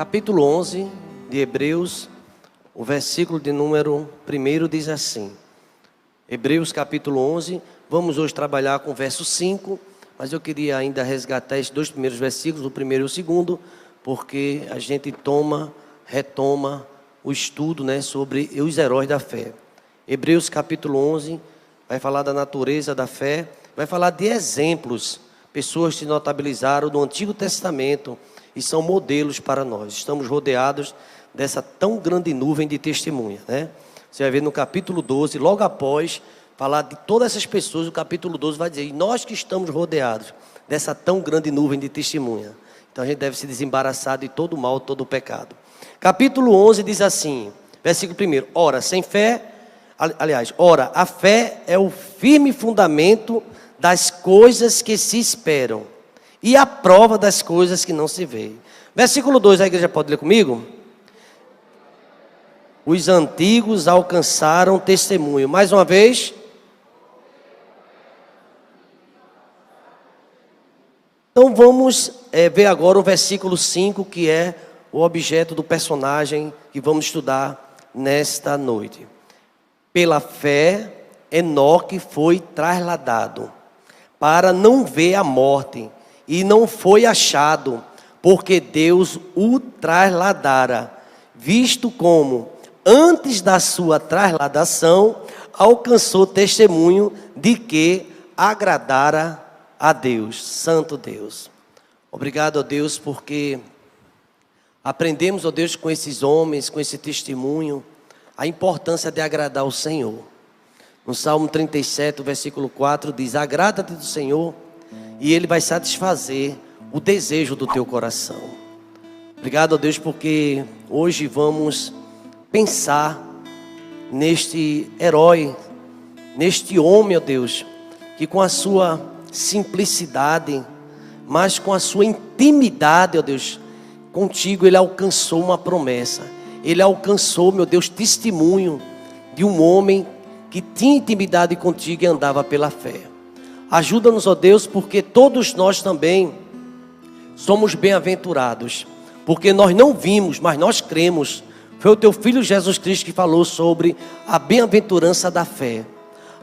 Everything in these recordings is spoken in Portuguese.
capítulo 11 de Hebreus, o versículo de número 1 diz assim. Hebreus capítulo 11, vamos hoje trabalhar com o verso 5, mas eu queria ainda resgatar esses dois primeiros versículos, o primeiro e o segundo, porque a gente retoma o estudo, sobre os heróis da fé. Hebreus capítulo 11 vai falar da natureza da fé, vai falar de exemplos, pessoas que se notabilizaram no Antigo Testamento e são modelos para nós. Estamos rodeados dessa tão grande nuvem de testemunha, Você vai ver no capítulo 12, logo após falar de todas essas pessoas, o capítulo 12 vai dizer, e nós que estamos rodeados dessa tão grande nuvem de testemunha. Então a gente deve se desembaraçar de todo o mal, todo o pecado. Capítulo 11 diz assim, versículo 1, ora, a fé é o firme fundamento das coisas que se esperam e a prova das coisas que não se veem. Versículo 2, a igreja pode ler comigo? Os antigos alcançaram testemunho. Mais uma vez. Então vamos ver agora o versículo 5, que é o objeto do personagem que vamos estudar nesta noite. Pela fé, Enoque foi trasladado para não ver a morte, e não foi achado, porque Deus o trasladara, visto como, antes da sua trasladação, alcançou testemunho de que agradara a Deus, Santo Deus. Obrigado a Deus, porque aprendemos, ó Deus, com esses homens, com esse testemunho, a importância de agradar o Senhor. No Salmo 37, versículo 4, diz, agrada-te do Senhor, e Ele vai satisfazer o desejo do teu coração. Obrigado a Deus, porque hoje vamos pensar neste herói, neste homem, ó Deus, que com a sua simplicidade, mas com a sua intimidade, ó Deus, contigo ele alcançou uma promessa. Ele alcançou, meu Deus, testemunho de um homem que tinha intimidade contigo e andava pela fé. Ajuda-nos, ó Deus, porque todos nós também somos bem-aventurados, porque nós não vimos, mas nós cremos. Foi o teu Filho Jesus Cristo que falou sobre a bem-aventurança da fé.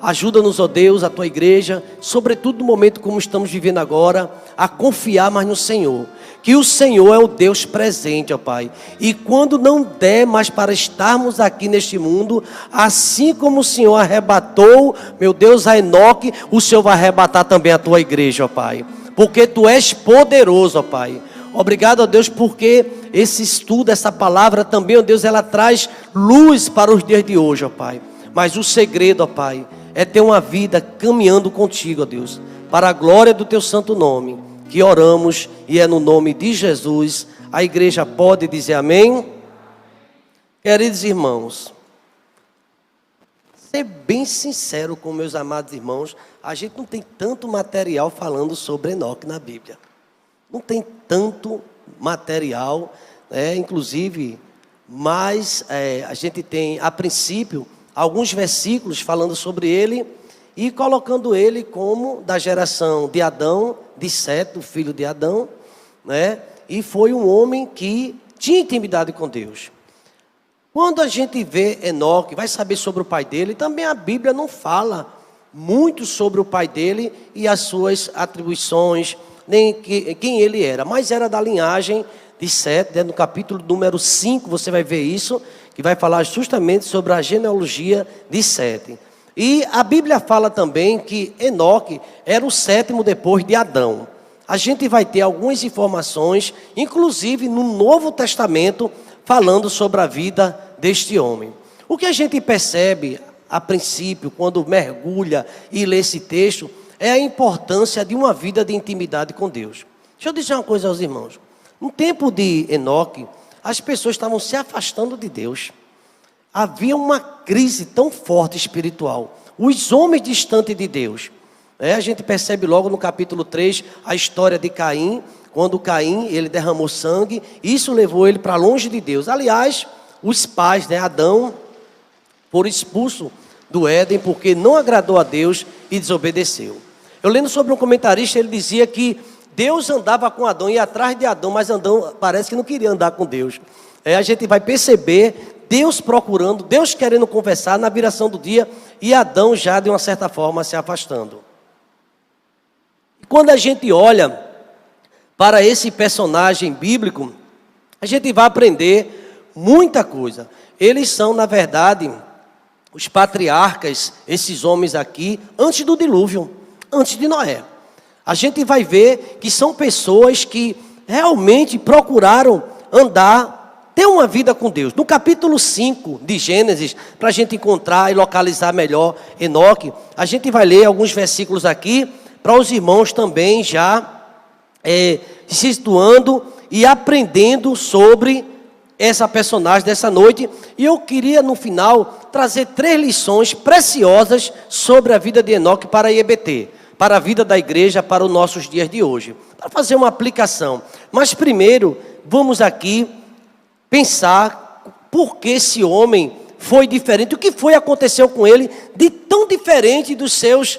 Ajuda-nos, ó Deus, a tua igreja, sobretudo no momento como estamos vivendo agora, a confiar mais no Senhor. Que o Senhor é o Deus presente, ó Pai. E quando não der mais para estarmos aqui neste mundo, assim como o Senhor arrebatou, meu Deus, a Enoque, o Senhor vai arrebatar também a tua igreja, ó Pai. Porque tu és poderoso, ó Pai. Obrigado, ó Deus, porque esse estudo, essa palavra também, ó Deus, ela traz luz para os dias de hoje, ó Pai. Mas o segredo, ó Pai, é ter uma vida caminhando contigo, ó Deus, para a glória do teu santo nome, que oramos e é no nome de Jesus. A igreja pode dizer amém? Queridos irmãos, ser bem sincero com meus amados irmãos, a gente não tem tanto material falando sobre Enoque na Bíblia. Não tem tanto material, inclusive, mas a gente tem, a princípio, alguns versículos falando sobre ele e colocando ele como da geração de Adão, de Sete, o filho de Adão, e foi um homem que tinha intimidade com Deus. Quando a gente vê Enoque, vai saber sobre o pai dele, também a Bíblia não fala muito sobre o pai dele e as suas atribuições, nem quem ele era, mas era da linhagem de Sete, no capítulo número 5, você vai ver isso, que vai falar justamente sobre a genealogia de Sete. E a Bíblia fala também que Enoque era o sétimo depois de Adão. A gente vai ter algumas informações, inclusive no Novo Testamento, falando sobre a vida deste homem. O que a gente percebe, a princípio, quando mergulha e lê esse texto, é a importância de uma vida de intimidade com Deus. Deixa eu dizer uma coisa aos irmãos. No tempo de Enoque, as pessoas estavam se afastando de Deus. Havia uma crise tão forte espiritual. Os homens distantes de Deus. A gente percebe logo no capítulo 3 a história de Caim. Quando Caim, ele derramou sangue. Isso levou ele para longe de Deus. Aliás, os pais, Adão, foram expulsos do Éden porque não agradou a Deus e desobedeceu. Eu lendo sobre um comentarista, ele dizia que Deus andava com Adão, ia atrás de Adão, mas Adão parece que não queria andar com Deus. A gente vai perceber Deus procurando, Deus querendo conversar na viração do dia, e Adão já de uma certa forma se afastando. E quando a gente olha para esse personagem bíblico, a gente vai aprender muita coisa. Eles são, na verdade, os patriarcas, esses homens aqui, antes do dilúvio, antes de Noé. A gente vai ver que são pessoas que realmente procuraram andar, ter uma vida com Deus. No capítulo 5 de Gênesis, para a gente encontrar e localizar melhor Enoque, a gente vai ler alguns versículos aqui, para os irmãos também já se situando e aprendendo sobre essa personagem dessa noite. E eu queria, no final, trazer 3 lições preciosas sobre a vida de Enoque para a IEBT, para a vida da igreja, para os nossos dias de hoje, para fazer uma aplicação. Mas primeiro, vamos aqui pensar por que esse homem foi diferente, o que aconteceu com ele de tão diferente dos seus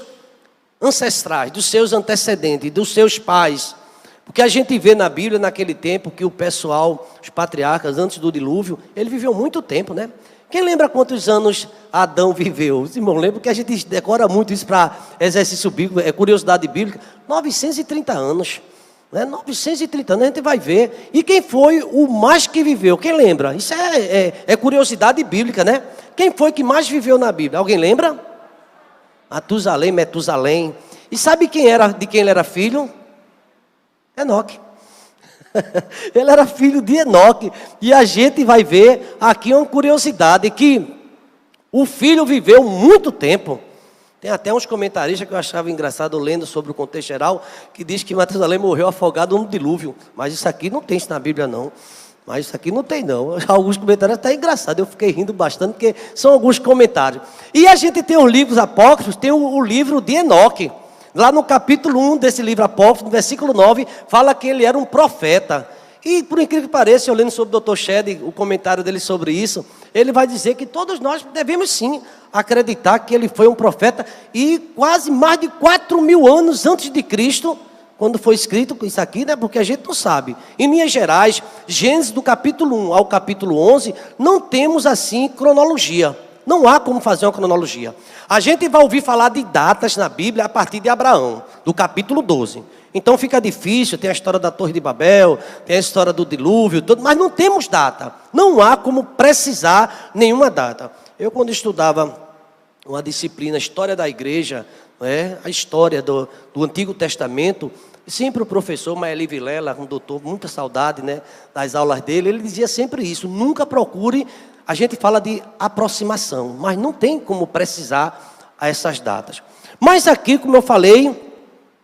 ancestrais, dos seus antecedentes, dos seus pais. Porque a gente vê na Bíblia, naquele tempo, que o pessoal, os patriarcas, antes do dilúvio, ele viveu muito tempo, né? Quem lembra quantos anos Adão viveu? Os irmãos lembram que a gente decora muito isso para exercício bíblico, é curiosidade bíblica. 930 anos. Né? 930 anos, a gente vai ver. E quem foi o mais que viveu? Quem lembra? Isso é curiosidade bíblica, né? Quem foi que mais viveu na Bíblia? Alguém lembra? Metusalém. E sabe de quem ele era filho? Enoque. Ele era filho de Enoque. E a gente vai ver aqui uma curiosidade, que o filho viveu muito tempo. Tem até uns comentaristas que eu achava engraçado, lendo sobre o contexto geral, que diz que Matusalém morreu afogado no dilúvio. Mas isso aqui não tem isso na Bíblia, não. Mas isso aqui não tem, não. Alguns comentários até engraçados. Eu fiquei rindo bastante, porque são alguns comentários. E a gente tem os livros apócrifos, tem o livro de Enoque. Lá no capítulo 1 desse livro apócrifo, no versículo 9, fala que ele era um profeta. E por incrível que pareça, eu lendo sobre o Dr. Shedd, o comentário dele sobre isso, ele vai dizer que todos nós devemos sim acreditar que ele foi um profeta, e quase mais de 4.000 anos antes de Cristo, quando foi escrito isso aqui, né? Porque a gente não sabe. Em linhas gerais, Gênesis do capítulo 1 ao capítulo 11, não temos assim cronologia. Não há como fazer uma cronologia. A gente vai ouvir falar de datas na Bíblia a partir de Abraão, do capítulo 12. Então fica difícil, tem a história da Torre de Babel, tem a história do dilúvio, tudo, mas não temos data. Não há como precisar nenhuma data. Eu, quando estudava uma disciplina, História da Igreja, a história do Antigo Testamento, sempre o professor Maeli Vilela, um doutor, muita saudade, das aulas dele, ele dizia sempre isso: nunca procure. A gente fala de aproximação, mas não tem como precisar a essas datas. Mas aqui, como eu falei,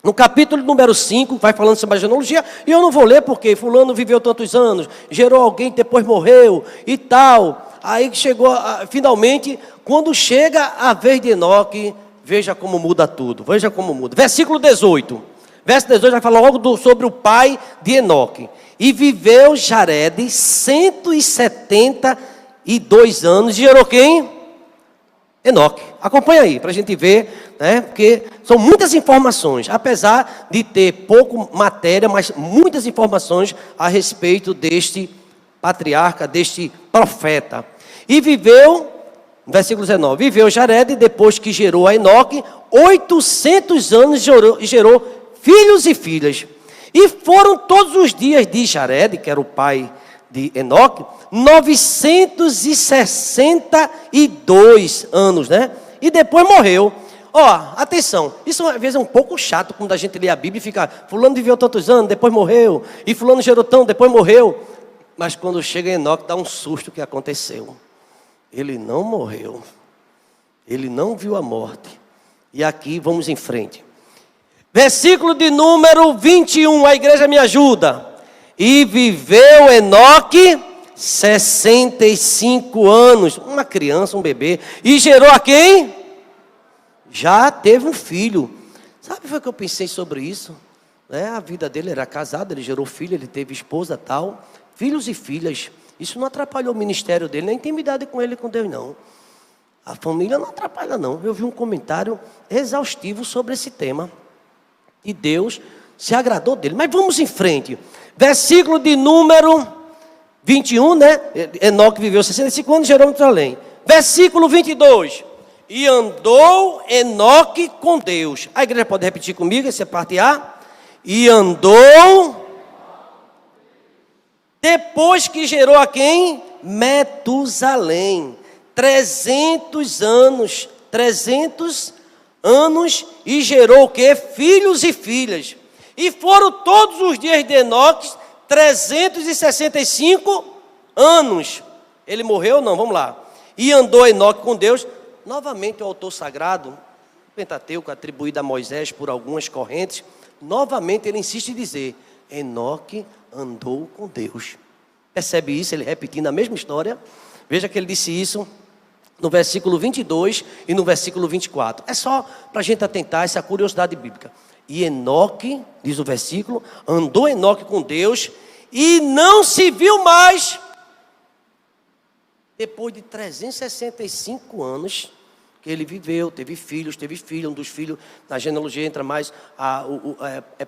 no capítulo número 5, vai falando sobre a genealogia, e eu não vou ler porque fulano viveu tantos anos, gerou alguém, depois morreu e tal. Aí chegou, finalmente, quando chega a vez de Enoque, veja como muda tudo, veja como muda. Versículo 18. Verso 18 vai falar logo sobre o pai de Enoque. E viveu Jared 172 anos, e gerou quem? Enoque. Acompanha aí, para a gente ver, porque são muitas informações, apesar de ter pouco matéria, mas muitas informações a respeito deste patriarca, deste profeta. E viveu, versículo 19, viveu Jared, depois que gerou a Enoque, 800 anos e gerou filhos e filhas. E foram todos os dias de Jared, que era o pai de Enoque, 962 anos, E depois morreu. Atenção, isso às vezes é um pouco chato quando a gente lê a Bíblia e fica, fulano viveu tantos anos, depois morreu, e fulano gerou tão, depois morreu. Mas quando chega Enoque, dá um susto que aconteceu. Ele não morreu, ele não viu a morte. E aqui vamos em frente. Versículo de número 21, a igreja me ajuda. E viveu Enoque 65 anos, uma criança, um bebê, e gerou a quem? Já teve um filho. Sabe o que eu pensei sobre isso? A vida dele era casado, ele gerou filho, ele teve esposa, tal, filhos e filhas. Isso não atrapalhou o ministério dele, nem a intimidade com ele e com Deus, não. A família não atrapalha, não. Eu vi um comentário exaustivo sobre esse tema. E Deus se agradou dele. Mas vamos em frente. Versículo de número 21, né? Enoque viveu 65 anos e gerou Matusalém. Versículo 22. E andou Enoque com Deus. A igreja pode repetir comigo essa parte A? E andou, depois que gerou a quem? Metusalém. 300 anos e gerou o quê? Filhos e filhas. E foram todos os dias de Enoque 365 anos. Ele morreu? Não, vamos lá. E andou Enoque com Deus. Novamente o autor sagrado, o Pentateuco, atribuído a Moisés por algumas correntes, novamente ele insiste em dizer, Enoque andou com Deus. Percebe isso? Ele repetindo a mesma história. Veja que ele disse isso no versículo 22 e no versículo 24. É só para a gente atentar essa curiosidade bíblica. E Enoque, diz o versículo, andou Enoque com Deus e não se viu mais. Depois de 365 anos que ele viveu, teve filho, um dos filhos, na genealogia entra mais,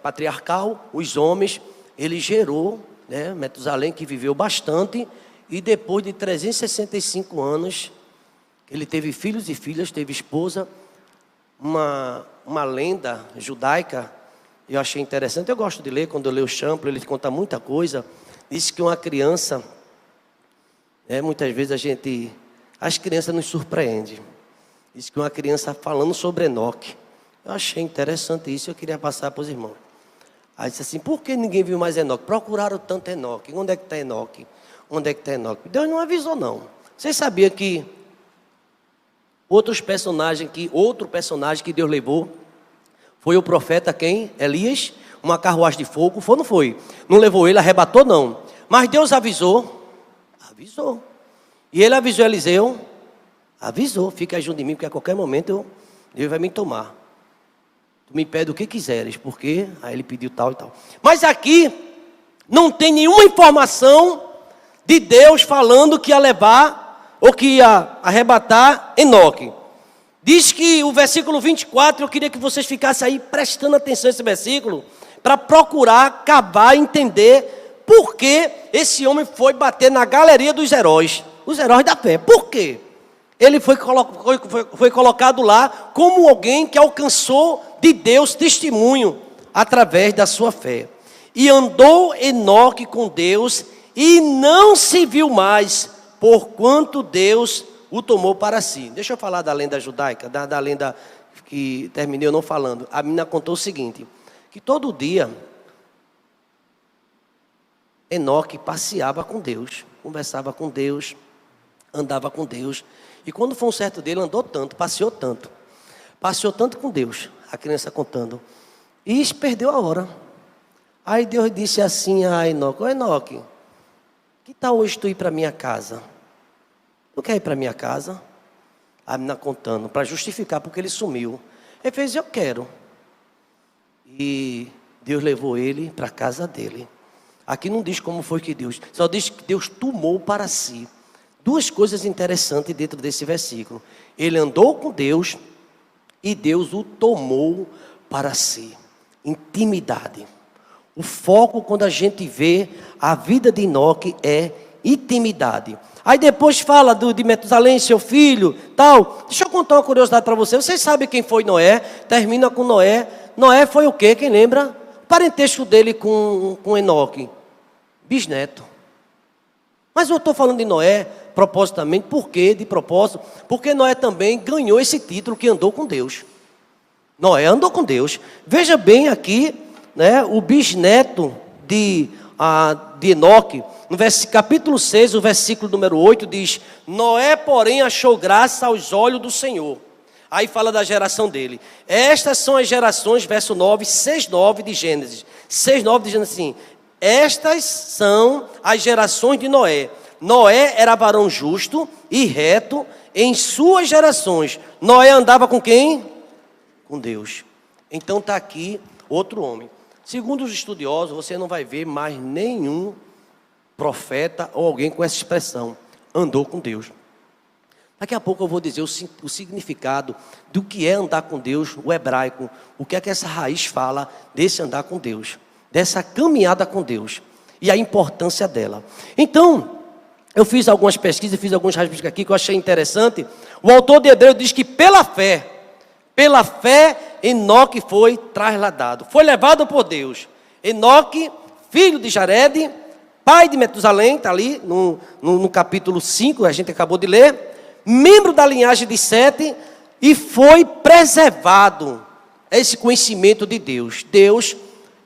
patriarcal, os homens, ele gerou, né, Metusalém, que viveu bastante, e depois de 365 anos, ele teve filhos e filhas, teve esposa, uma lenda judaica, eu achei interessante, eu gosto de ler, quando eu leio o Champlin, ele conta muita coisa, diz que uma criança, muitas vezes as crianças nos surpreendem, diz que uma criança falando sobre Enoque, eu achei interessante isso, eu queria passar para os irmãos. Aí disse assim, por que ninguém viu mais Enoque? Procuraram tanto Enoque, onde é que está Enoque? Onde é que está Enoque? Deus não avisou não. Vocês sabiam que outro personagem que Deus levou foi o profeta quem? Elias, uma carruagem de fogo, foi ou não foi? Não levou ele, arrebatou não. Mas Deus avisou. E ele avisou Eliseu, fica junto de mim, porque a qualquer momento Deus vai me tomar. Tu me pede o que quiseres, porque aí ele pediu tal e tal. Mas aqui não tem nenhuma informação de Deus falando que ia levar ou que ia arrebatar Enoque. Diz que o versículo 24, eu queria que vocês ficassem aí prestando atenção a esse versículo, para procurar, cavar, entender por que esse homem foi bater na galeria dos heróis, os heróis da fé. Por quê? Ele foi colocado lá como alguém que alcançou de Deus testemunho através da sua fé. E andou Enoque com Deus e não se viu mais, porquanto Deus o tomou para si. Deixa eu falar da lenda judaica, da lenda que terminei eu não falando. A menina contou o seguinte, que todo dia Enoque passeava com Deus, conversava com Deus, andava com Deus. E quando foi um certo dia, ele andou tanto, passeou tanto com Deus, a criança contando. E perdeu a hora. Aí Deus disse assim a Enoque, ô Enoque, que tal hoje tu ir para minha casa? Tu quer ir para minha casa? A menina contando, para justificar, porque ele sumiu. Ele fez, eu quero. E Deus levou ele para a casa dele. Aqui não diz como foi que Deus, só diz que Deus tomou para si. Duas coisas interessantes dentro desse versículo. Ele andou com Deus e Deus o tomou para si. Intimidade. O foco quando a gente vê a vida de Enoque é intimidade. Aí depois fala de Metusalém, seu filho, tal. Deixa eu contar uma curiosidade para vocês. Vocês sabem quem foi Noé? Termina com Noé. Noé foi o quê? Quem lembra? O parentesco dele com Enoque. Bisneto. Mas eu estou falando de Noé propositamente, por quê? De propósito, porque Noé também ganhou esse título que andou com Deus. Noé andou com Deus. Veja bem aqui, né, o bisneto de Enoque, no capítulo 6, o versículo número 8, diz, Noé, porém, achou graça aos olhos do Senhor. Aí fala da geração dele. Estas são as gerações, verso 9, 6:9 de Gênesis. 6:9 de Gênesis, assim, estas são as gerações de Noé. Noé era varão justo e reto em suas gerações. Noé andava com quem? Com Deus. Então está aqui outro homem. Segundo os estudiosos, você não vai ver mais nenhum profeta ou alguém com essa expressão. Andou com Deus. Daqui a pouco eu vou dizer o significado do que é andar com Deus, o hebraico, o que é que essa raiz fala desse andar com Deus, dessa caminhada com Deus e a importância dela. Então, eu fiz algumas pesquisas, fiz alguns rascunhos aqui que eu achei interessante. O autor de Hebreus diz que pela fé, Enoque foi trasladado, foi levado por Deus. Enoque, filho de Jared, pai de Metusalém, está ali no capítulo 5, a gente acabou de ler, membro da linhagem de Sete, e foi preservado esse conhecimento de Deus. Deus,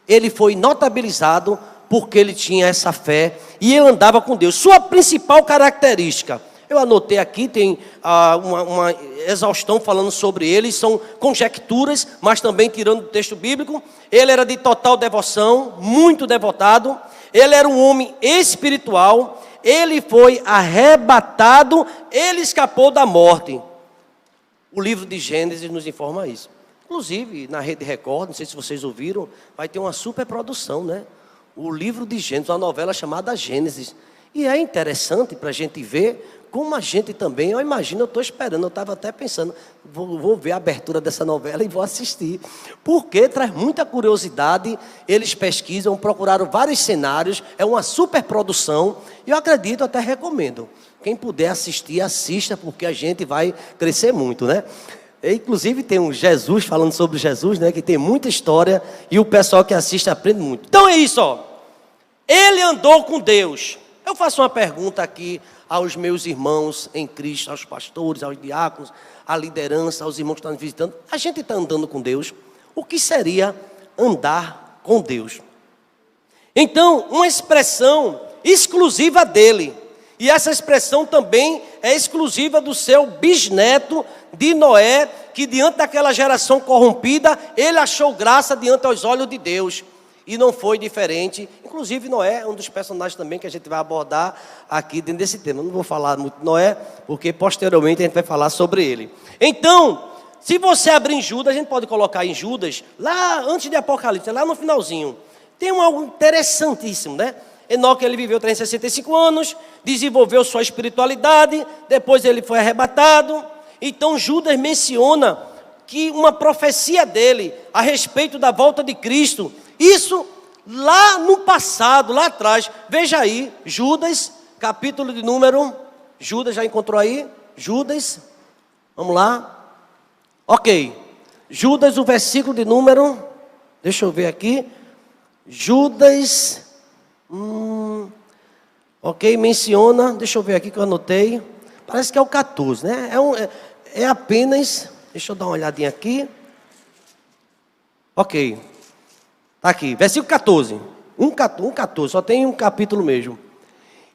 ele foi notabilizado porque ele tinha essa fé e ele andava com Deus. Sua principal característica, eu anotei aqui, tem uma exaustão falando sobre ele, são conjecturas, mas também tirando do texto bíblico. Ele era de total devoção, muito devotado, ele era um homem espiritual, ele foi arrebatado, ele escapou da morte. O livro de Gênesis nos informa isso. Inclusive, na Rede Record, não sei se vocês ouviram, vai ter uma superprodução, né? O livro de Gênesis, uma novela chamada Gênesis. E é interessante para a gente ver como a gente também, eu imagino, eu estou esperando, eu estava até pensando, vou ver a abertura dessa novela e vou assistir. Porque traz muita curiosidade, eles pesquisam, procuraram vários cenários, é uma superprodução, e eu acredito, até recomendo. Quem puder assistir, assista, porque a gente vai crescer muito, né? Inclusive tem um Jesus, falando sobre Jesus, né? Que tem muita história, e o pessoal que assiste aprende muito. Então é isso, ó. Ele andou com Deus. Eu faço uma pergunta aqui aos meus irmãos em Cristo, aos pastores, aos diáconos, à liderança, aos irmãos que estão nos visitando. A gente está andando com Deus. O que seria andar com Deus? Então, uma expressão exclusiva dele. E essa expressão também é exclusiva do seu bisneto de Noé, que diante daquela geração corrompida, ele achou graça diante aos olhos de Deus. E não foi diferente. Inclusive Noé é um dos personagens também que a gente vai abordar aqui dentro desse tema. Eu não vou falar muito de Noé, porque posteriormente a gente vai falar sobre ele. Então, se você abrir em Judas, a gente pode colocar em Judas, lá antes de Apocalipse, lá no finalzinho, tem algo interessantíssimo, né? Enoque, ele viveu 365 anos, desenvolveu sua espiritualidade, depois ele foi arrebatado. Então Judas menciona que uma profecia dele a respeito da volta de Cristo, isso lá no passado, lá atrás. Veja aí, Judas, capítulo de número, Judas, já encontrou aí? Judas, vamos lá. Ok, Judas, o versículo de número, deixa eu ver aqui, Judas, ok, menciona, deixa eu ver aqui que eu anotei, parece que é o 14, né? É apenas, deixa eu dar uma olhadinha aqui, ok, está aqui, versículo 14, 14, só tem um capítulo mesmo.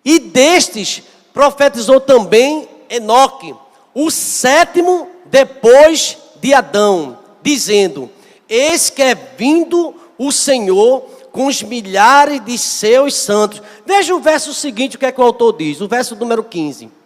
E destes profetizou também Enoque, o sétimo depois de Adão, dizendo: eis que é vindo o Senhor com os milhares de seus santos. Veja o verso seguinte, o que é que o autor diz, o verso número 15.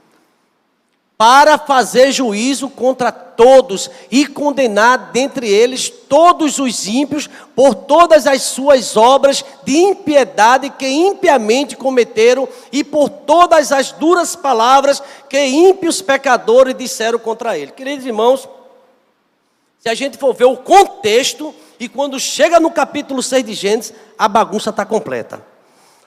Para fazer juízo contra todos e condenar dentre eles todos os ímpios por todas as suas obras de impiedade que impiamente cometeram e por todas as duras palavras que ímpios pecadores disseram contra ele. Queridos irmãos, se a gente for ver o contexto, e quando chega no capítulo 6 de Gênesis, a bagunça está completa.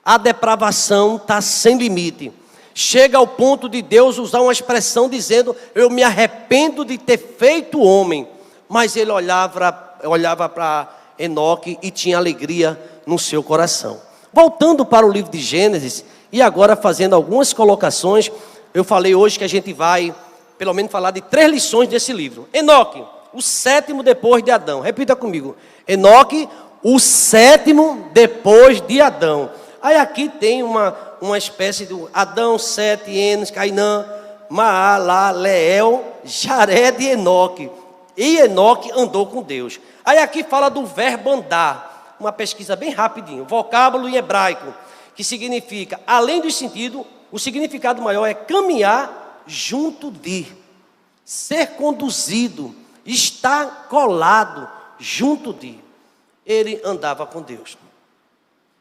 A depravação está sem limite. Chega ao ponto de Deus usar uma expressão dizendo: eu me arrependo de ter feito homem. Mas ele olhava para Enoque e tinha alegria no seu coração. Voltando para o livro de Gênesis, e agora fazendo algumas colocações, eu falei hoje que a gente vai, pelo menos, falar de 3 lições desse livro. Enoque, o sétimo depois de Adão. Repita comigo. Enoque, o sétimo depois de Adão. Aí aqui tem uma espécie de Adão, Sete, Enos, Cainã, Maalaleel, Jared e Enoque. E Enoque andou com Deus. Aí aqui fala do verbo andar. Uma pesquisa bem rapidinho. Vocábulo em hebraico, que significa, além do sentido, o significado maior é caminhar junto de, ser conduzido, estar colado junto de. Ele andava com Deus.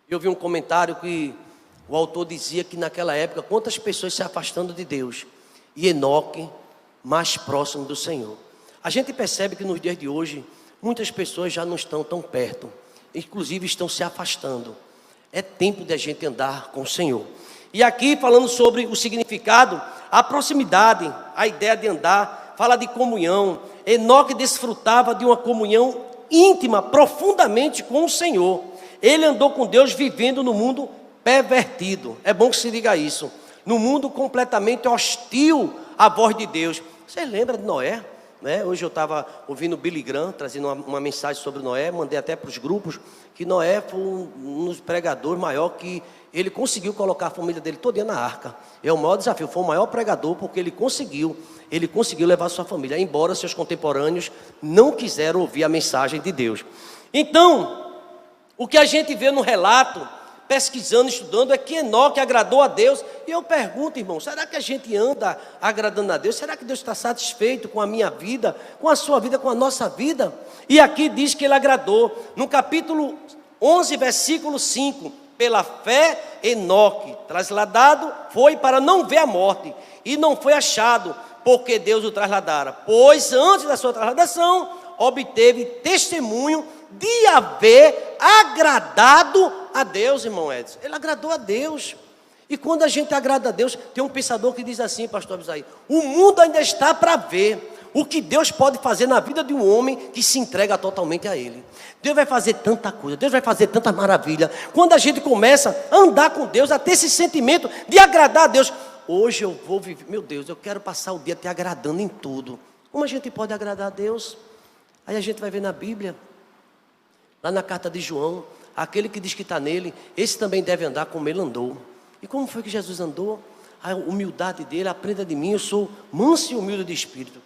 Eu vi um comentário que o autor dizia que naquela época, quantas pessoas se afastando de Deus. E Enoque mais próximo do Senhor. A gente percebe que nos dias de hoje, muitas pessoas já não estão tão perto, inclusive estão se afastando. É tempo de a gente andar com o Senhor. E aqui, falando sobre o significado, a proximidade, a ideia de andar, fala de comunhão. Enoque desfrutava de uma comunhão íntima, profundamente com o Senhor. Ele andou com Deus vivendo no mundo pervertido. É bom que se diga isso. No mundo completamente hostil à voz de Deus. Você lembra de Noé? Hoje eu estava ouvindo o Billy Graham, trazendo uma mensagem sobre Noé, mandei até para os grupos, que Noé foi um dos pregadores maior que ele conseguiu colocar a família dele toda na arca. É o maior desafio, foi o maior pregador porque ele conseguiu levar sua família, embora seus contemporâneos não quiseram ouvir a mensagem de Deus. Então, o que a gente vê no relato, pesquisando, estudando, é que Enoque agradou a Deus. E eu pergunto, irmão, será que a gente anda agradando a Deus? Será que Deus está satisfeito com a minha vida, com a sua vida, com a nossa vida? E aqui diz que ele agradou. No capítulo 11, versículo 5, pela fé, Enoque, trasladado, foi para não ver a morte, e não foi achado, porque Deus o trasladara. Pois antes da sua trasladação, obteve testemunho de haver agradado a Deus, irmão Edson. Ele agradou a Deus. E quando a gente agrada a Deus, tem um pensador que diz assim, pastor Abisaí: o mundo ainda está para ver o que Deus pode fazer na vida de um homem que se entrega totalmente a Ele. Deus vai fazer tanta coisa, Deus vai fazer tanta maravilha. Quando a gente começa a andar com Deus, a ter esse sentimento de agradar a Deus. Hoje eu vou viver, meu Deus, eu quero passar o dia te agradando em tudo. Como a gente pode agradar a Deus? Aí a gente vai ver na Bíblia, lá na carta de João, aquele que diz que está nele, esse também deve andar como ele andou. E como foi que Jesus andou? A humildade dele: aprenda de mim, eu sou manso e humilde de espírito.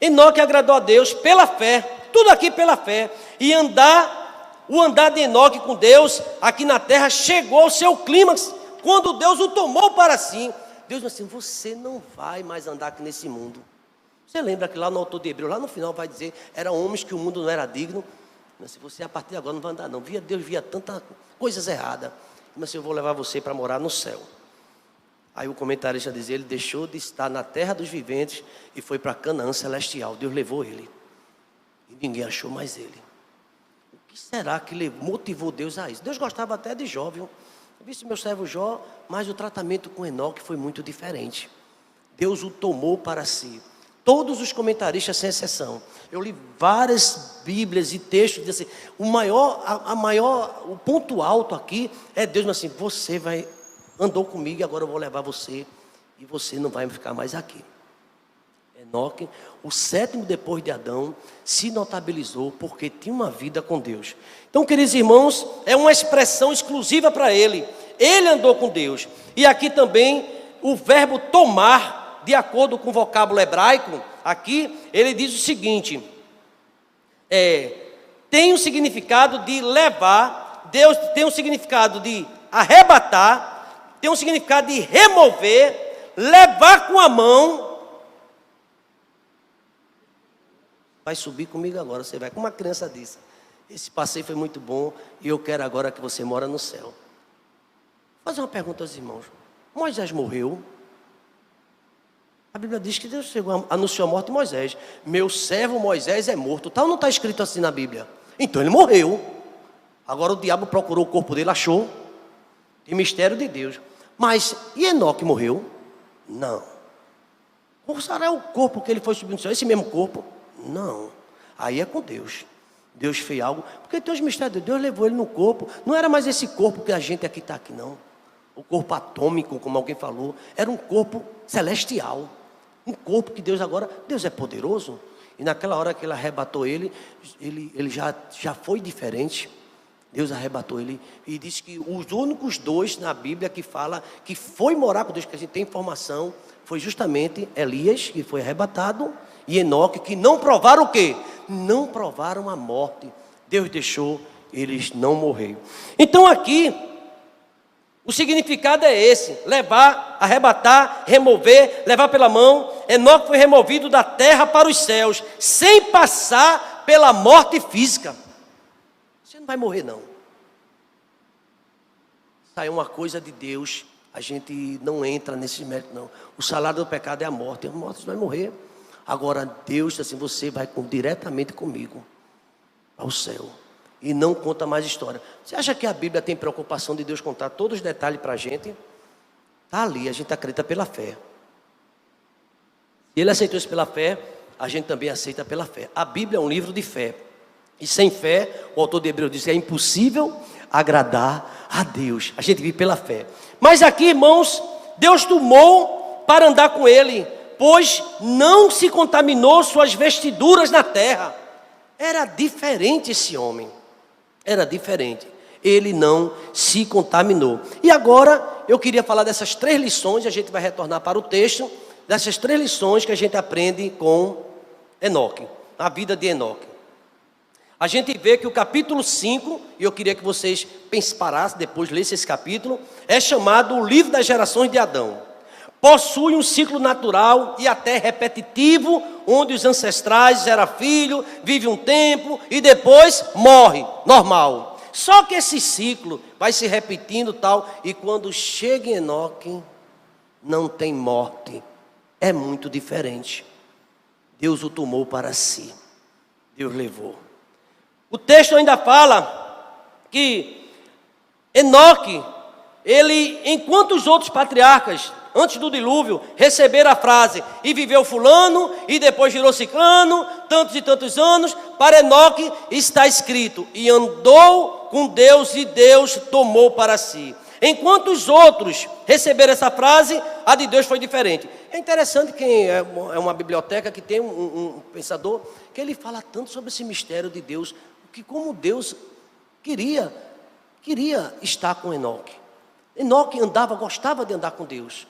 Enoque agradou a Deus pela fé, tudo aqui pela fé. E o andar de Enoque com Deus aqui na terra chegou ao seu clímax, quando Deus o tomou para si. Deus disse assim: você não vai mais andar aqui nesse mundo. Você lembra que lá no autor de Hebreus, lá no final vai dizer, eram homens que o mundo não era digno. Mas se você a partir de agora não vai andar não. Deus via tantas coisas erradas. Mas eu vou levar você para morar no céu. Aí o comentarista diz: ele deixou de estar na terra dos viventes e foi para Canaã celestial. Deus levou ele. E ninguém achou mais ele. O que será que motivou Deus a isso? Deus gostava até de Jó, viu? Eu disse meu servo Jó, mas o tratamento com Enoque foi muito diferente. Deus o tomou para si. Todos os comentaristas, sem exceção, eu li várias Bíblias e textos que dizem assim, o ponto alto aqui é Deus, mas assim, você andou comigo e agora eu vou levar você, e você não vai ficar mais aqui. Enoque, o sétimo depois de Adão, se notabilizou porque tinha uma vida com Deus. Então, queridos irmãos, é uma expressão exclusiva para ele. Ele andou com Deus. E aqui também o verbo tomar, de acordo com o vocábulo hebraico, aqui ele diz o seguinte: tem o significado de levar, Deus tem o significado de arrebatar, tem um significado de remover, levar com a mão. Vai subir comigo agora, você vai, como uma criança disse: esse passeio foi muito bom e eu quero agora que você mora no céu. Vou fazer uma pergunta aos irmãos: Moisés morreu? A Bíblia diz que Deus chegou, anunciou a morte de Moisés. Meu servo Moisés é morto. Tal não está escrito assim na Bíblia. Então ele morreu. Agora o diabo procurou o corpo dele, achou. Tem mistério de Deus. Mas e Enoque morreu? Não. Qual será o corpo que ele foi subir no céu? Esse mesmo corpo? Não. Aí é com Deus. Deus fez algo. Porque tem os mistérios de Deus, levou ele no corpo. Não era mais esse corpo que a gente aqui está aqui, não. O corpo atômico, como alguém falou. Era um corpo celestial. Um corpo que Deus é poderoso. E naquela hora que ele arrebatou ele já foi diferente. Deus arrebatou ele. E diz que os únicos dois na Bíblia que fala que foi morar com Deus, que a gente tem informação, foi justamente Elias, que foi arrebatado, e Enoque, que não provaram o quê? Não provaram a morte. Deus deixou eles não morrer. Então aqui, o significado é esse: levar, arrebatar, remover, levar pela mão. Enoque foi removido da terra para os céus, sem passar pela morte física. Você não vai morrer, não. Isso aí é uma coisa de Deus. A gente não entra nesse mérito, não. O salário do pecado é a morte. A morte você vai morrer. Agora Deus disse assim, você vai diretamente comigo ao céu. E não conta mais história. Você acha que a Bíblia tem preocupação de Deus contar todos os detalhes para a gente? Está ali, a gente acredita pela fé. Se ele aceitou isso pela fé, a gente também aceita pela fé. A Bíblia é um livro de fé. E sem fé, o autor de Hebreus diz que é impossível agradar a Deus. A gente vive pela fé. Mas aqui, irmãos, Deus tomou para andar com ele, pois não se contaminou suas vestiduras na terra. Era diferente esse homem. Era diferente. Ele não se contaminou. E agora, eu queria falar dessas 3 lições, a gente vai retornar para o texto, dessas 3 lições que a gente aprende com Enoque, a vida de Enoque. A gente vê que o capítulo 5, e eu queria que vocês parassem depois, lessem esse capítulo, é chamado o livro das gerações de Adão. Possui um ciclo natural e até repetitivo, onde os ancestrais era filho, vive um tempo e depois morre, normal. Só que esse ciclo vai se repetindo tal, e quando chega em Enoque, não tem morte. É muito diferente. Deus o tomou para si. Deus levou. O texto ainda fala que Enoque, ele, enquanto os outros patriarcas, antes do dilúvio, receberam a frase, e viveu fulano, e depois virou ciclano, tantos e tantos anos, para Enoque está escrito, e andou com Deus, e Deus tomou para si. Enquanto os outros receberam essa frase, a de Deus foi diferente. É interessante que é uma biblioteca que tem um pensador, que ele fala tanto sobre esse mistério de Deus, que como Deus queria estar com Enoque. Enoque gostava de andar com Deus.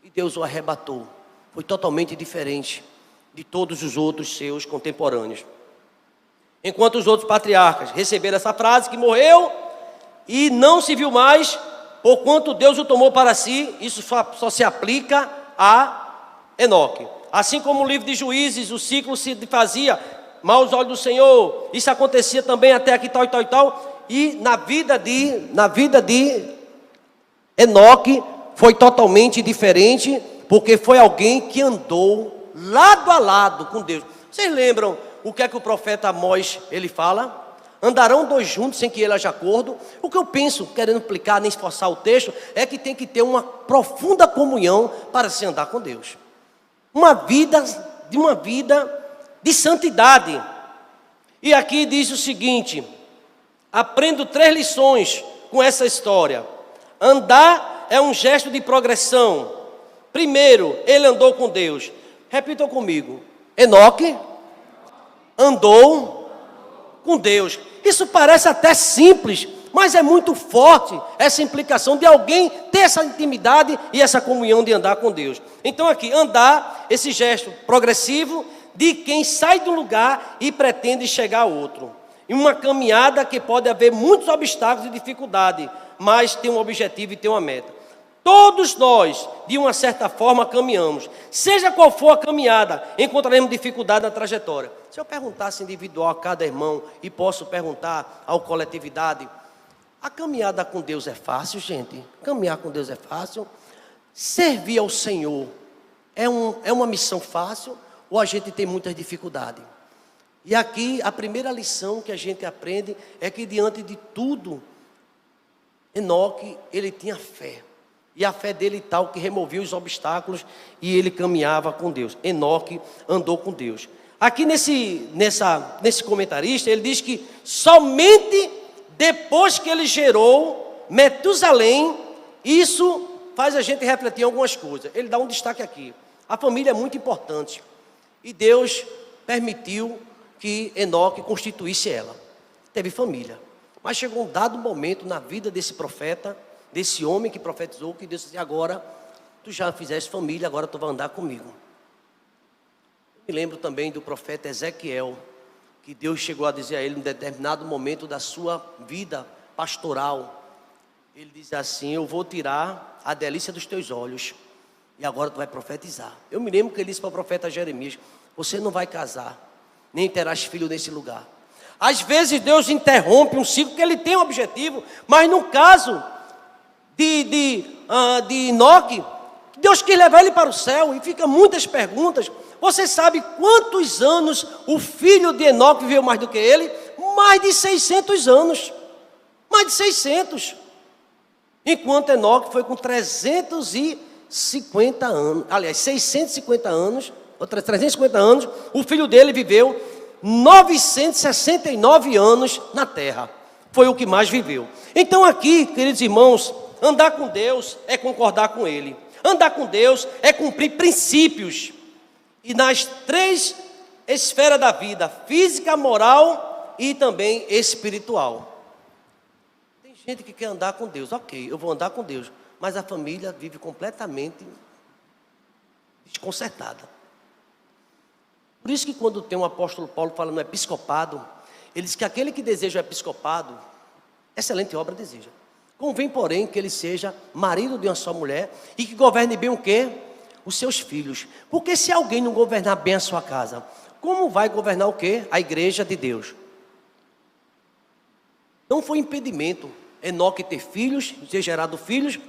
E Deus o arrebatou. Foi totalmente diferente de todos os outros seus contemporâneos. Enquanto os outros patriarcas receberam essa frase, que morreu e não se viu mais, porquanto Deus o tomou para si, isso só se aplica a Enoque. Assim como o livro de Juízes, o ciclo se fazia maus olhos do Senhor, isso acontecia também até aqui tal e tal e tal, e na vida de Enoque foi totalmente diferente, porque foi alguém que andou lado a lado com Deus. Vocês lembram o que é que o profeta Amós, ele fala? Andarão 2 juntos sem que ele haja acordo. O que eu penso, querendo explicar, nem esforçar o texto, é que tem que ter uma profunda comunhão para se andar com Deus. Uma vida de santidade. E aqui diz o seguinte, aprendo 3 lições com essa história. Andar é um gesto de progressão. Primeiro, ele andou com Deus. Repitam comigo. Enoque andou com Deus. Isso parece até simples, mas é muito forte essa implicação de alguém ter essa intimidade e essa comunhão de andar com Deus. Então aqui, andar, esse gesto progressivo de quem sai do lugar e pretende chegar a outro. Em uma caminhada que pode haver muitos obstáculos e dificuldade, mas tem um objetivo e tem uma meta. Todos nós, de uma certa forma, caminhamos. Seja qual for a caminhada, encontraremos dificuldade na trajetória. Se eu perguntasse individual a cada irmão, e posso perguntar à coletividade, a caminhada com Deus é fácil, gente? Caminhar com Deus é fácil? Servir ao Senhor é uma missão fácil? Ou a gente tem muita dificuldade? E aqui, a primeira lição que a gente aprende é que diante de tudo, Enoque, ele tinha fé. E a fé dele tal que removia os obstáculos e ele caminhava com Deus. Enoque andou com Deus. Aqui nesse comentarista, ele diz que somente depois que ele gerou Metusalém, isso faz a gente refletir em algumas coisas. Ele dá um destaque aqui. A família é muito importante. E Deus permitiu que Enoque constituísse ela. Teve família. Mas chegou um dado momento na vida desse profeta, desse homem que profetizou, que Deus disse, agora tu já fizeste família, agora tu vai andar comigo. Eu me lembro também do profeta Ezequiel, que Deus chegou a dizer a ele, em determinado momento da sua vida pastoral, ele diz assim, eu vou tirar a delícia dos teus olhos, e agora tu vai profetizar. Eu me lembro que ele disse para o profeta Jeremias, você não vai casar, nem terás filho nesse lugar. Às vezes Deus interrompe um ciclo, porque ele tem um objetivo, mas no caso de Enoque, Deus quis levar ele para o céu e fica muitas perguntas. Você sabe quantos anos o filho de Enoque viveu mais do que ele? Mais de 600 anos. Mais de 600. Enquanto Enoque foi com 350 anos. Aliás, 650 anos. Ou 350 anos. O filho dele viveu 969 anos na terra. Foi o que mais viveu. Então aqui, queridos irmãos, andar com Deus é concordar com Ele. Andar com Deus é cumprir princípios. E nas 3 esferas da vida, física, moral e também espiritual. Tem gente que quer andar com Deus. Ok, eu vou andar com Deus. Mas a família vive completamente desconcertada. Por isso que quando tem um apóstolo Paulo falando no episcopado, ele diz que aquele que deseja o episcopado, excelente obra deseja. Convém, porém, que ele seja marido de uma só mulher e que governe bem o quê? Os seus filhos. Porque se alguém não governar bem a sua casa, como vai governar o quê? A igreja de Deus. Não foi impedimento Enoque ter filhos, ter gerado filhos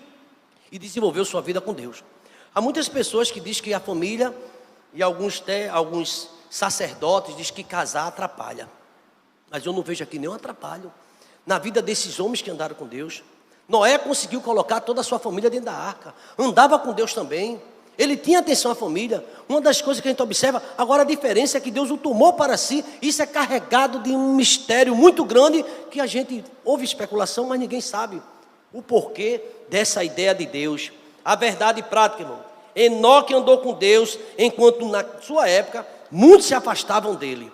e desenvolveu sua vida com Deus. Há muitas pessoas que dizem que a família, e alguns sacerdotes dizem que casar atrapalha. Mas eu não vejo aqui nenhum atrapalho na vida desses homens que andaram com Deus. Noé conseguiu colocar toda a sua família dentro da arca. Andava com Deus também. Ele tinha atenção à família. Uma das coisas que a gente observa, agora a diferença é que Deus o tomou para si. Isso é carregado de um mistério muito grande, que a gente ouve especulação, mas ninguém sabe o porquê dessa ideia de Deus. A verdade prática, irmão. Enoque andou com Deus, enquanto na sua época, muitos se afastavam dele.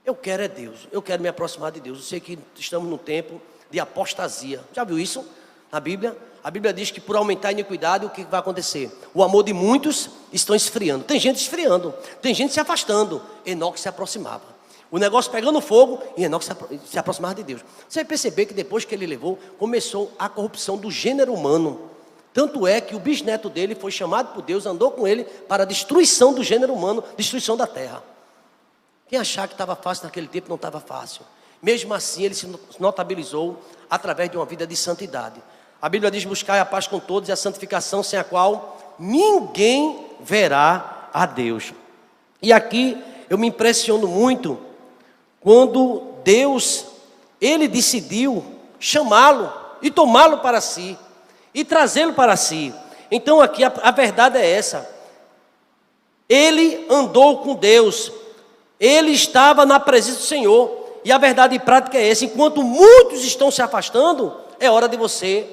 Eu quero é Deus, eu quero me aproximar de Deus. Eu sei que estamos num tempo de apostasia. Já viu isso na Bíblia? A Bíblia diz que por aumentar a iniquidade, o que vai acontecer? O amor de muitos estão esfriando. Tem gente esfriando, tem gente se afastando. Enoque se aproximava. O negócio pegando fogo e Enoque se aproximava de Deus. Você vai perceber que depois que ele levou, começou a corrupção do gênero humano. Tanto é que o bisneto dele foi chamado por Deus, andou com ele para a destruição do gênero humano, destruição da terra. Quem achar que estava fácil naquele tempo, não estava fácil. Mesmo assim, ele se notabilizou através de uma vida de santidade. A Bíblia diz: buscar a paz com todos e a santificação, sem a qual ninguém verá a Deus. E aqui eu me impressiono muito quando Deus, ele decidiu chamá-lo e tomá-lo para si e trazê-lo para si. Então aqui a verdade é essa: ele andou com Deus, ele estava na presença do Senhor. E a verdade prática é essa: enquanto muitos estão se afastando, é hora de você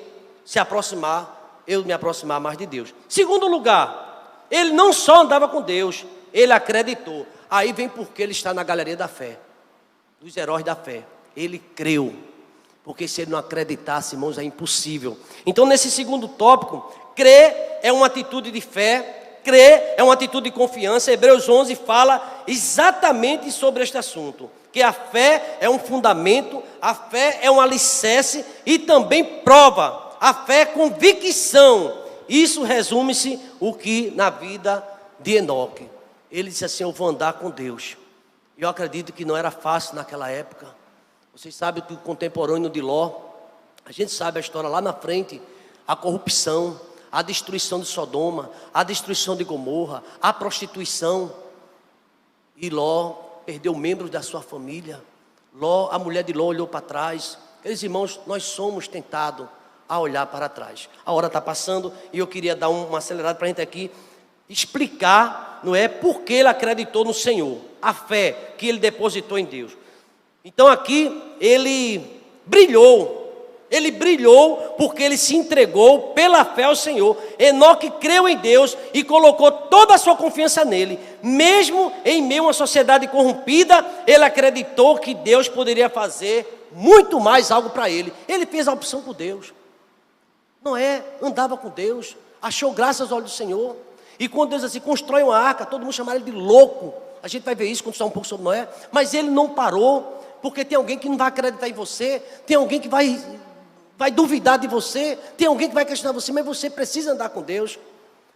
se aproximar, eu me aproximar mais de Deus. Segundo lugar, ele não só andava com Deus, ele acreditou. Aí vem porque ele está na galeria da fé, dos heróis da fé. Ele creu, porque se ele não acreditasse, irmãos, é impossível. Então, nesse segundo tópico, crer é uma atitude de fé, crer é uma atitude de confiança. Hebreus 11 fala exatamente sobre este assunto, que a fé é um fundamento, a fé é um alicerce e também prova. A fé é convicção. Isso resume-se o que na vida de Enoque. Ele disse assim: eu vou andar com Deus. Eu acredito que não era fácil naquela época. Vocês sabem que o contemporâneo de Ló, a gente sabe a história lá na frente, a corrupção, a destruição de Sodoma, a destruição de Gomorra, a prostituição. E Ló perdeu membros da sua família. A mulher de Ló olhou para trás. Queridos irmãos, nós somos tentados a olhar para trás. A hora está passando e eu queria dar uma acelerada para a gente aqui explicar, não é, por que ele acreditou no Senhor, a fé que ele depositou em Deus. Então aqui ele brilhou porque ele se entregou pela fé ao Senhor. Enoque creu em Deus e colocou toda a sua confiança nele. Mesmo em meio a uma sociedade corrompida, ele acreditou que Deus poderia fazer muito mais algo para ele. Ele fez a opção por Deus. Noé andava com Deus, achou graça aos olhos do Senhor. E quando Deus assim constrói uma arca, todo mundo chama ele de louco. A gente vai ver isso quando estudar um pouco sobre Noé. Mas ele não parou, porque tem alguém que não vai acreditar em você, tem alguém que vai duvidar de você, tem alguém que vai questionar você, mas você precisa andar com Deus,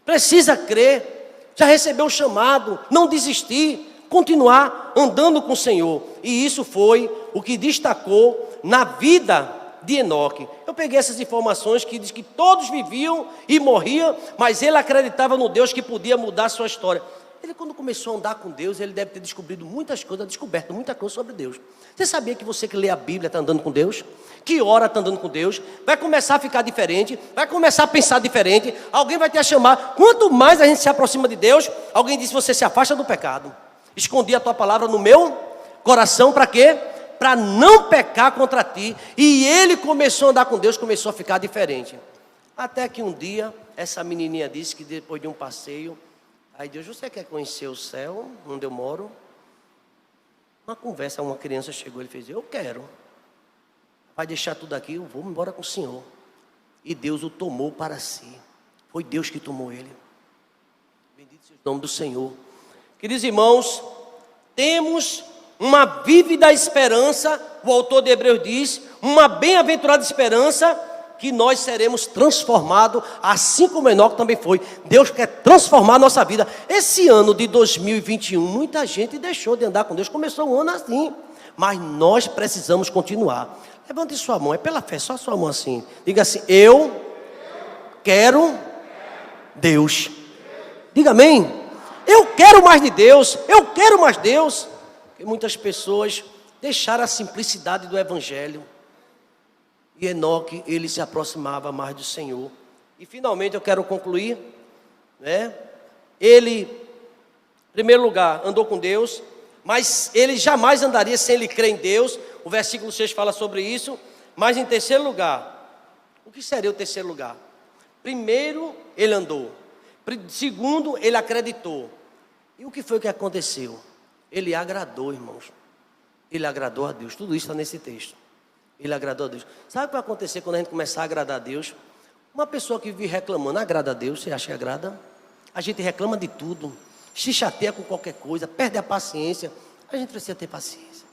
precisa crer, já recebeu o chamado, não desistir, continuar andando com o Senhor. E isso foi o que destacou na vida de Enoque. Eu peguei essas informações que diz que todos viviam e morriam, mas ele acreditava no Deus que podia mudar a sua história. Ele, quando começou a andar com Deus, ele deve ter descoberto muitas coisas sobre Deus. Você sabia que você que lê a Bíblia está andando com Deus? Que ora está andando com Deus? Vai começar a ficar diferente, vai começar a pensar diferente, alguém vai te chamar. Quanto mais a gente se aproxima de Deus, alguém diz, você se afasta do pecado. Escondi a tua palavra no meu coração, para quê? Para não pecar contra ti. E ele começou a andar com Deus, começou a ficar diferente. Até que um dia, essa menininha disse que depois de um passeio, aí Deus, você quer conhecer o céu, onde eu moro? Uma conversa, uma criança chegou, ele fez, eu quero. Vai deixar tudo aqui, eu vou embora com o Senhor. E Deus o tomou para si. Foi Deus que tomou ele. Bendito seja o nome do Senhor. Queridos irmãos, temos uma vívida esperança, o autor de Hebreus diz, uma bem-aventurada esperança, que nós seremos transformados, assim como Enoque também foi. Deus quer transformar a nossa vida. Esse ano de 2021, muita gente deixou de andar com Deus, começou um ano assim, mas nós precisamos continuar. Levante sua mão, é pela fé, só sua mão assim, diga assim, eu quero Deus. Diga amém. Eu quero mais de Deus, eu quero mais Deus. Porque muitas pessoas deixaram a simplicidade do Evangelho. E Enoque, ele se aproximava mais do Senhor. E finalmente eu quero concluir, né? Ele, em primeiro lugar, andou com Deus, mas ele jamais andaria sem ele crer em Deus. O versículo 6 fala sobre isso. Mas em terceiro lugar, o que seria o terceiro lugar? Primeiro, ele andou. Segundo, ele acreditou. E o que foi que aconteceu? Ele agradou, irmãos. Ele agradou a Deus. Tudo isso está nesse texto. Ele agradou a Deus. Sabe o que vai acontecer quando a gente começar a agradar a Deus? Uma pessoa que vive reclamando, agrada a Deus, você acha que agrada? A gente reclama de tudo, se chateia com qualquer coisa, perde a paciência. A gente precisa ter paciência.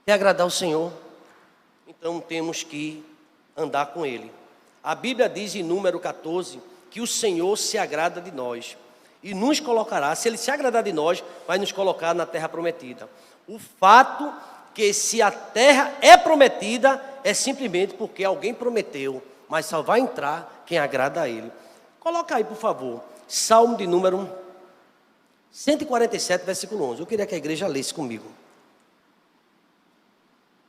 Quer agradar o Senhor? Então temos que andar com Ele. A Bíblia diz em Número 14, que o Senhor se agrada de nós. E nos colocará, se Ele se agradar de nós, vai nos colocar na terra prometida. O fato que se a terra é prometida, é simplesmente porque alguém prometeu, mas só vai entrar quem agrada a Ele. Coloca aí, por favor, Salmo de número 147, versículo 11. Eu queria que a igreja lesse comigo.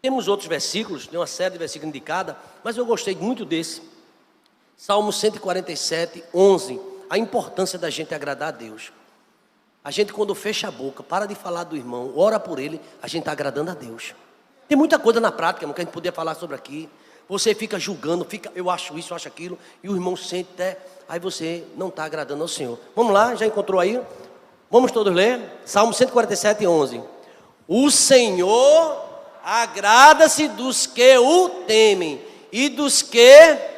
Temos outros versículos, tem uma série de versículos indicada, mas eu gostei muito desse. Salmo 147, 11. A importância da gente agradar a Deus. A gente, quando fecha a boca, para de falar do irmão, ora por ele, a gente está agradando a Deus. Tem muita coisa na prática, que a gente poderia falar sobre aqui. Você fica julgando, eu acho isso, eu acho aquilo, e o irmão sente até, aí você não está agradando ao Senhor. Vamos lá, já encontrou aí? Vamos todos ler? Salmo 147, 11. O Senhor agrada-se dos que o temem, e dos que,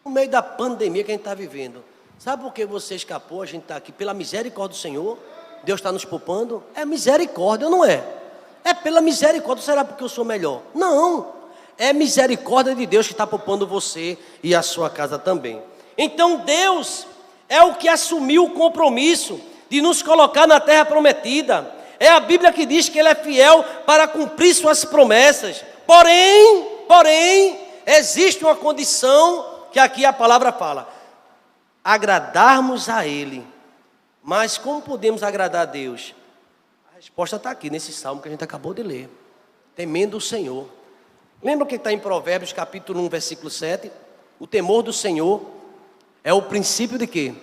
no meio da pandemia que a gente está vivendo, sabe por que você escapou? A gente está aqui pela misericórdia do Senhor. Deus está nos poupando. É misericórdia, não é? É pela misericórdia. Será porque eu sou melhor? Não. É misericórdia de Deus que está poupando você e a sua casa também. Então Deus é o que assumiu o compromisso de nos colocar na terra prometida. É a Bíblia que diz que Ele é fiel para cumprir suas promessas. Porém, existe uma condição que aqui a palavra fala. Agradarmos a Ele. Mas como podemos agradar a Deus? A resposta está aqui nesse salmo que a gente acabou de ler. Temendo o Senhor. Lembra o que está em Provérbios capítulo 1, versículo 7? O temor do Senhor é o princípio de quê?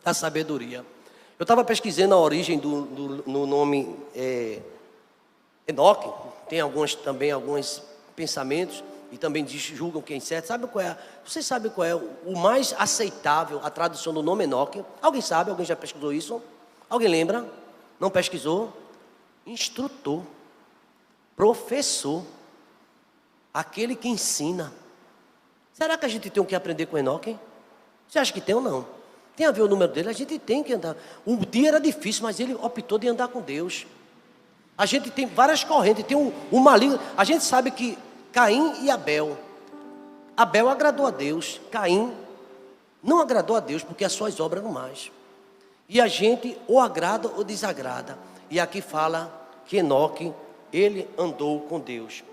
Da sabedoria. Eu estava pesquisando a origem no nome Enoque. Tem alguns pensamentos. E também julgam que é incerto. Você sabe qual é o mais aceitável, a tradução do nome Enoque? Alguém sabe? Alguém já pesquisou isso? Alguém lembra? Não pesquisou? Instrutor, professor, aquele que ensina. Será que a gente tem o que aprender com Enoque? Você acha que tem ou não? Tem a ver o número dele? A gente tem que andar. Um dia era difícil, mas ele optou de andar com Deus. A gente tem várias correntes, tem um maligno. A gente sabe que Caim e Abel. Abel agradou a Deus. Caim não agradou a Deus porque as suas obras não mais. E a gente ou agrada ou desagrada. E aqui fala que Enoque ele andou com Deus.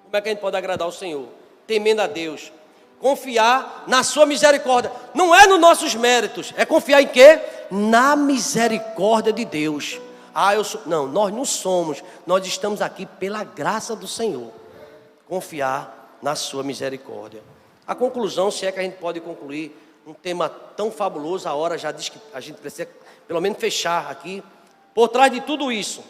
Como é que a gente pode agradar o Senhor? Temendo a Deus. Confiar na sua misericórdia. Não é nos nossos méritos. É confiar em quê? Na misericórdia de Deus. Não, nós não somos. Nós estamos aqui pela graça do Senhor. Confiar na sua misericórdia. A conclusão, se é que a gente pode concluir um tema tão fabuloso, a hora já diz que a gente precisa pelo menos fechar aqui. Por trás de tudo isso,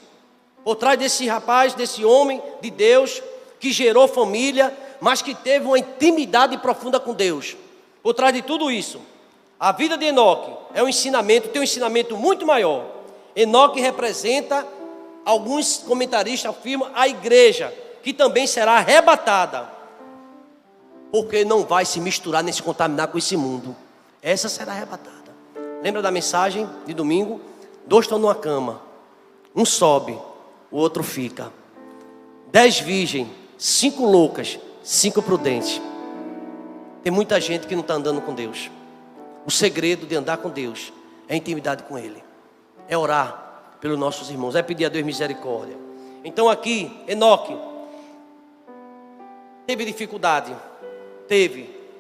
por trás desse rapaz, desse homem de Deus, que gerou família, mas que teve uma intimidade profunda com Deus. Por trás de tudo isso, a vida de Enoque é um ensinamento, tem um ensinamento muito maior. Enoque representa, alguns comentaristas afirmam, a igreja, que também será arrebatada, porque não vai se misturar nem se contaminar com esse mundo. Essa será arrebatada. Lembra da mensagem de domingo? 2 estão numa cama, um sobe, o outro fica. 10 virgens, 5 loucas, 5 prudentes. Tem muita gente que não está andando com Deus. O segredo de andar com Deus é a intimidade com Ele, é orar pelos nossos irmãos, é pedir a Deus misericórdia. Então aqui, Enoque teve dificuldade,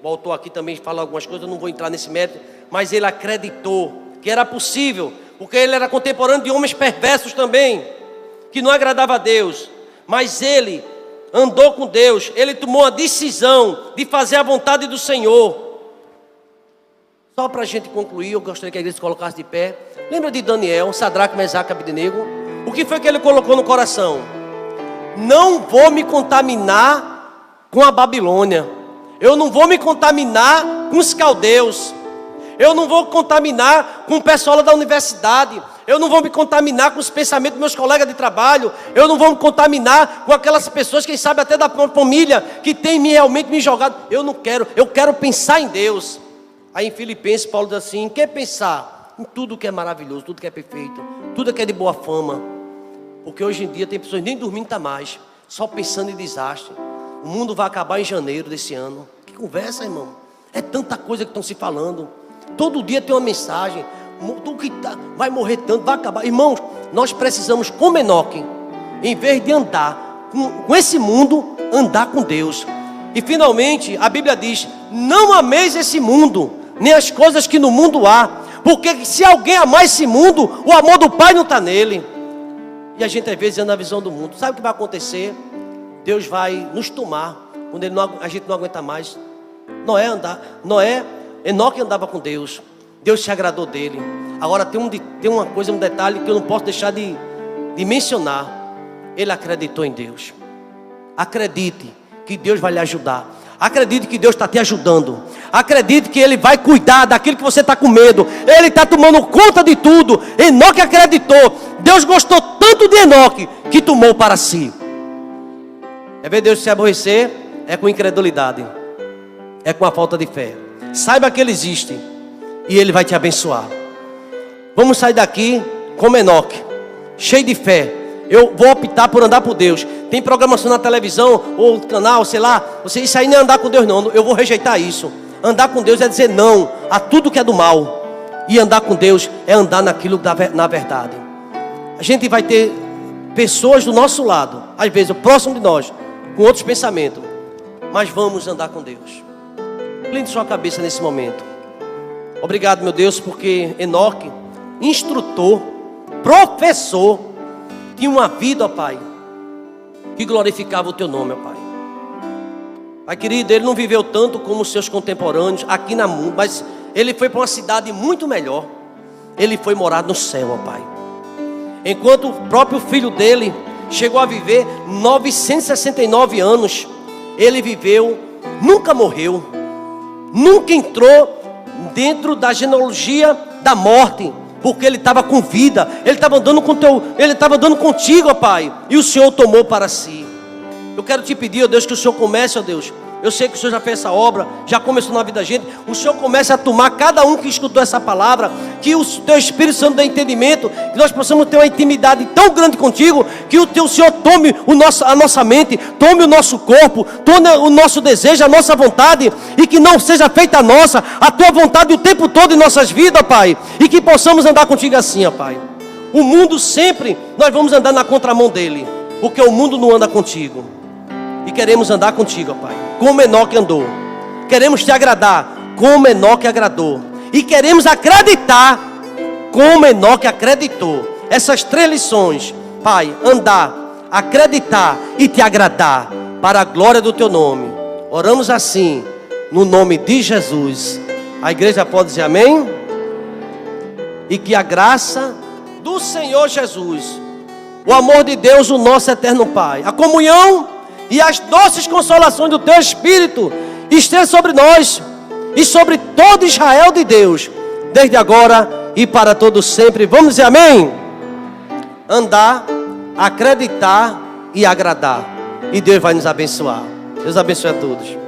o autor aqui também fala algumas coisas, eu não vou entrar nesse mérito, mas ele acreditou que era possível, porque ele era contemporâneo de homens perversos também, que não agradava a Deus, mas ele andou com Deus, ele tomou a decisão de fazer a vontade do Senhor. Só para a gente concluir, eu gostaria que a igreja se colocasse de pé. Lembra de Daniel, Sadraque, Mesaque e Abednego? O que foi que ele colocou no coração? Não vou me contaminar com a Babilônia, eu não vou me contaminar com os caldeus, eu não vou contaminar com o pessoal da universidade, eu não vou me contaminar com os pensamentos dos meus colegas de trabalho, eu não vou me contaminar com aquelas pessoas, quem sabe até da família, que tem realmente me jogado. Eu não quero, eu quero pensar em Deus. Aí em Filipenses Paulo diz assim: em que pensar? Em tudo que é maravilhoso, tudo que é perfeito, tudo que é de boa fama. Porque hoje em dia tem pessoas nem dormindo está mais, só pensando em desastre. O mundo vai acabar em janeiro desse ano. Que conversa, irmão? É tanta coisa que estão se falando. Todo dia tem uma mensagem. Tudo que vai morrer tanto, vai acabar. Irmãos, nós precisamos, como Enoque, em vez de andar com esse mundo, andar com Deus. E finalmente a Bíblia diz: não ameis esse mundo, nem as coisas que no mundo há, porque se alguém amar esse mundo, o amor do Pai não está nele. E a gente às vezes anda na visão do mundo. Sabe o que vai acontecer? Deus vai nos tomar quando a gente não aguenta mais. Enoque andava com Deus, Deus se agradou dele. Agora tem uma coisa, um detalhe que eu não posso deixar de mencionar. Ele acreditou em Deus. Acredite que Deus vai lhe ajudar. Acredite que Deus está te ajudando. Acredite que Ele vai cuidar daquilo que você está com medo. Ele está tomando conta de tudo. Enoque acreditou. Deus gostou tanto de Enoque que tomou para si. É ver Deus se aborrecer, é com incredulidade, é com a falta de fé. Saiba que Ele existe e Ele vai te abençoar. Vamos sair daqui como Enoque, cheio de fé. Eu vou optar por andar por Deus. Tem programação na televisão ou canal, sei lá. Isso aí não é andar com Deus não. Eu vou rejeitar isso. Andar com Deus é dizer não a tudo que é do mal. E andar com Deus é andar naquilo na verdade. A gente vai ter pessoas do nosso lado, às vezes próximo de nós, com outros pensamentos. Mas vamos andar com Deus. Incline sua cabeça nesse momento. Obrigado, meu Deus, porque Enoque, instrutor, professor, tinha uma vida, ó Pai, que glorificava o Teu nome, ó Pai. Pai querido, ele não viveu tanto como os seus contemporâneos aqui na mundo, mas ele foi para uma cidade muito melhor. Ele foi morar no céu, ó Pai. Enquanto o próprio filho dele chegou a viver 969 anos, ele viveu, nunca morreu, nunca entrou dentro da genealogia da morte, porque ele estava com vida, ele estava andando ele estava andando contigo, ó Pai, e o Senhor tomou para si. Eu quero te pedir, ó Deus, que o Senhor comece, ó Deus. Eu sei que o Senhor já fez essa obra, já começou na vida da gente. O Senhor comece a tomar cada um que escutou essa palavra, que o Teu Espírito Santo dê entendimento, que nós possamos ter uma intimidade tão grande contigo, que o Senhor tome a nossa mente, tome o nosso corpo, tome o nosso desejo, a nossa vontade, e que não seja feita a Tua vontade o tempo todo em nossas vidas, Pai, e que possamos andar contigo assim, ó Pai. O mundo sempre, nós vamos andar na contramão dele. porque o mundo não anda contigo. E queremos andar contigo, ó Pai, como Enoque andou. Queremos te agradar, como Enoque agradou. E queremos acreditar, como Enoque acreditou. Essas 3 lições, Pai, andar, acreditar e te agradar, para a glória do teu nome. Oramos assim, no nome de Jesus. A igreja pode dizer amém? E que a graça do Senhor Jesus, o amor de Deus, o nosso eterno Pai, a comunhão e as doces consolações do teu Espírito esteja sobre nós e sobre todo Israel de Deus, desde agora e para todo sempre. Vamos dizer amém? Andar, acreditar e agradar. E Deus vai nos abençoar. Deus abençoe a todos.